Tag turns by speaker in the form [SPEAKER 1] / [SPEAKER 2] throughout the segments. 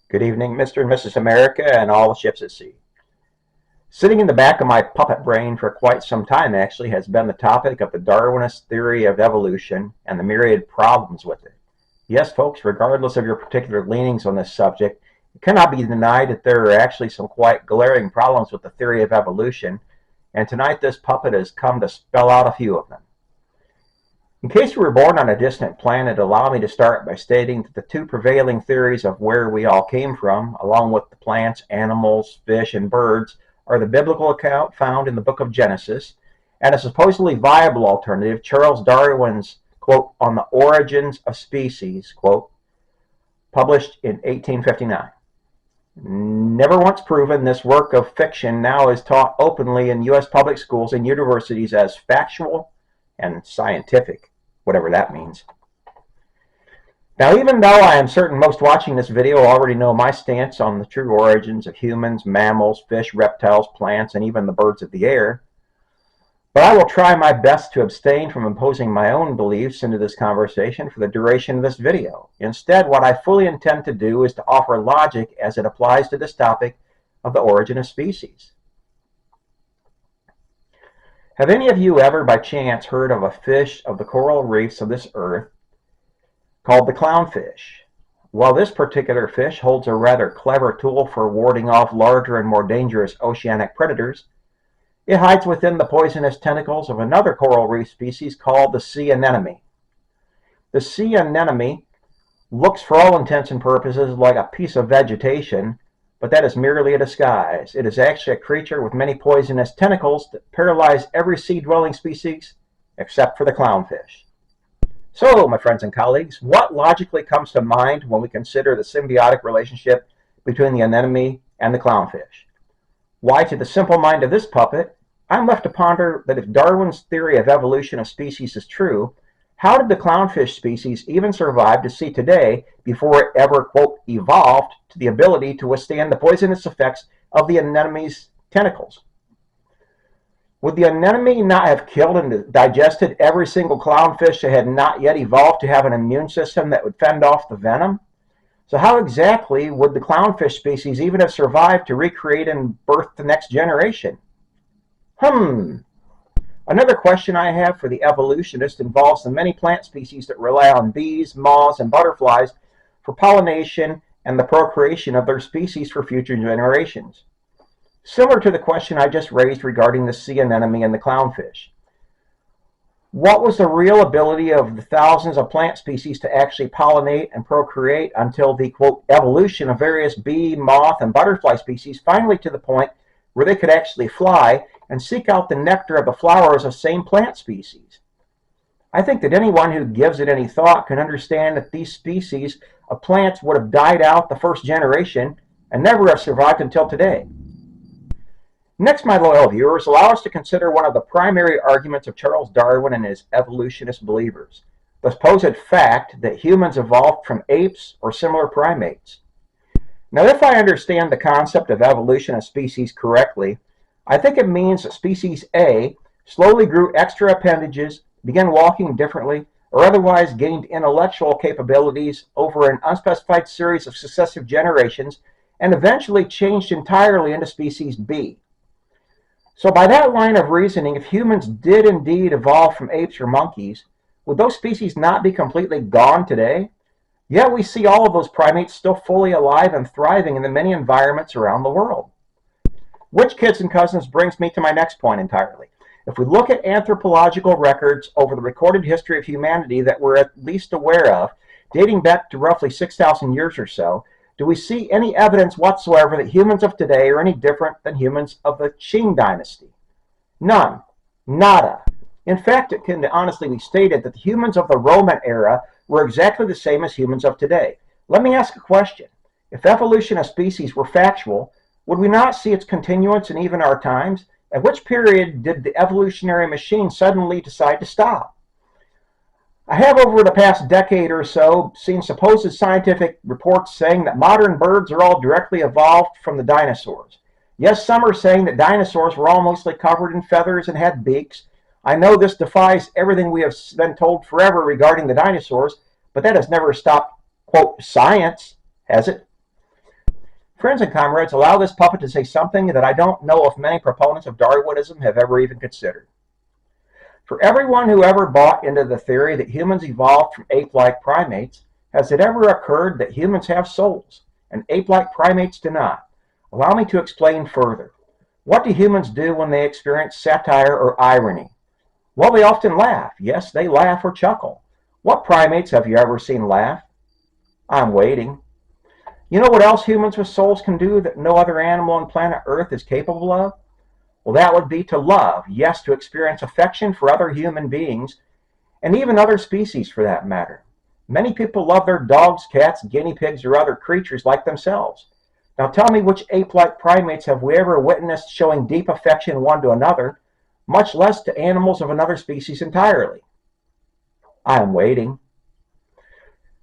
[SPEAKER 1] Good evening, Mr. and Mrs. America and all the ships at sea. Sitting in the back of my puppet brain for quite some time actually has been the topic of the Darwinist theory of evolution and the myriad problems with it. Yes, folks, regardless of your particular leanings on this subject, it cannot be denied that there are actually some quite glaring problems with the theory of evolution, and tonight this puppet has come to spell out a few of them. In case you were born on a distant planet, allow me to start by stating that the two prevailing theories of where we all came from, along with the plants, animals, fish, and birds, are the biblical account found in the book of Genesis, and a supposedly viable alternative, Charles Darwin's, quote, On the Origins of Species, quote, published in 1859. Never once proven, this work of fiction now is taught openly in U.S. public schools and universities as factual and scientific, whatever that means. Now, even though I am certain most watching this video already know my stance on the true origins of humans, mammals, fish, reptiles, plants, and even the birds of the air, but I will try my best to abstain from imposing my own beliefs into this conversation for the duration of this video. Instead, what I fully intend to do is to offer logic as it applies to this topic of the origin of species. Have any of you ever by chance heard of a fish of the coral reefs of this earth called the clownfish? Well, this particular fish holds a rather clever tool for warding off larger and more dangerous oceanic predators. It hides within the poisonous tentacles of another coral reef species called the sea anemone. The sea anemone looks for all intents and purposes like a piece of vegetation, but that is merely a disguise. It is actually a creature with many poisonous tentacles that paralyze every sea-dwelling species except for the clownfish. So, my friends and colleagues, what logically comes to mind when we consider the symbiotic relationship between the anemone and the clownfish? Why, to the simple mind of this puppet, I'm left to ponder that if Darwin's theory of evolution of species is true, how did the clownfish species even survive to see today before it ever, quote, evolved to the ability to withstand the poisonous effects of the anemone's tentacles? Would the anemone not have killed and digested every single clownfish that had not yet evolved to have an immune system that would fend off the venom? So how exactly would the clownfish species even have survived to recreate and birth the next generation? Another question I have for the evolutionist involves the many plant species that rely on bees, moths, and butterflies for pollination and the procreation of their species for future generations. Similar to the question I just raised regarding the sea anemone and the clownfish. What was the real ability of the thousands of plant species to actually pollinate and procreate until the, quote, evolution of various bee, moth, and butterfly species finally to the point where they could actually fly and seek out the nectar of the flowers of same plant species? I think that anyone who gives it any thought can understand that these species of plants would have died out the first generation and never have survived until today. Next, my loyal viewers, allow us to consider one of the primary arguments of Charles Darwin and his evolutionist believers, the supposed fact that humans evolved from apes or similar primates. Now, if I understand the concept of evolution of species correctly, I think it means that species A slowly grew extra appendages, began walking differently, or otherwise gained intellectual capabilities over an unspecified series of successive generations, and eventually changed entirely into species B. So by that line of reasoning, if humans did indeed evolve from apes or monkeys, would those species not be completely gone today? Yet we see all of those primates still fully alive and thriving in the many environments around the world. Which, kids and cousins, brings me to my next point entirely. If we look at anthropological records over the recorded history of humanity that we're at least aware of, dating back to roughly 6,000 years or so, do we see any evidence whatsoever that humans of today are any different than humans of the Qing dynasty? None. Nada. In fact, it can honestly be stated that the humans of the Roman era were exactly the same as humans of today. Let me ask a question. If evolution of species were factual, would we not see its continuance in even our times? At which period did the evolutionary machine suddenly decide to stop? I have over the past decade or so seen supposed scientific reports saying that modern birds are all directly evolved from the dinosaurs. Yes, some are saying that dinosaurs were all mostly covered in feathers and had beaks. I know this defies everything we have been told forever regarding the dinosaurs, but that has never stopped, quote, science, has it? Friends and comrades, allow this puppet to say something that I don't know if many proponents of Darwinism have ever even considered. For everyone who ever bought into the theory that humans evolved from ape-like primates, has it ever occurred that humans have souls and ape-like primates do not? Allow me to explain further. What do humans do when they experience satire or irony? Well, they often laugh. Yes, they laugh or chuckle. What primates have you ever seen laugh? I'm waiting. You know what else humans with souls can do that no other animal on planet Earth is capable of? Well, that would be to love. Yes, to experience affection for other human beings, and even other species for that matter. Many people love their dogs, cats, guinea pigs, or other creatures like themselves. Now tell me, which ape-like primates have we ever witnessed showing deep affection one to another, much less to animals of another species entirely? I am waiting.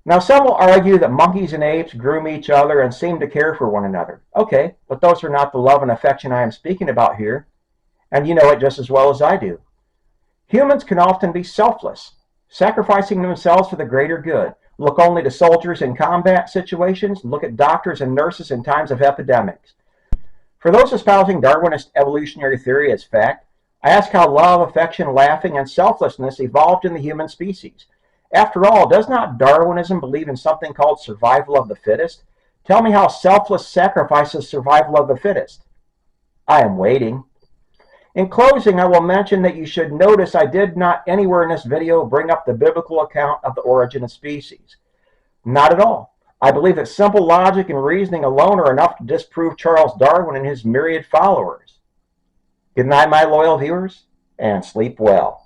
[SPEAKER 1] Now some will argue that monkeys and apes groom each other and seem to care for one another. Okay, but those are not the love and affection I am speaking about here, and you know it just as well as I do. Humans can often be selfless, sacrificing themselves for the greater good. Look only to soldiers in combat situations. Look at doctors and nurses in times of epidemics. For those espousing Darwinist evolutionary theory as fact, I ask how love, affection, laughing, and selflessness evolved in the human species. After all, does not Darwinism believe in something called survival of the fittest? Tell me how selfless sacrifices survival of the fittest. I am waiting. In closing, I will mention that you should notice I did not anywhere in this video bring up the biblical account of the origin of species. Not at all. I believe that simple logic and reasoning alone are enough to disprove Charles Darwin and his myriad followers. Good night, my loyal viewers, and sleep well.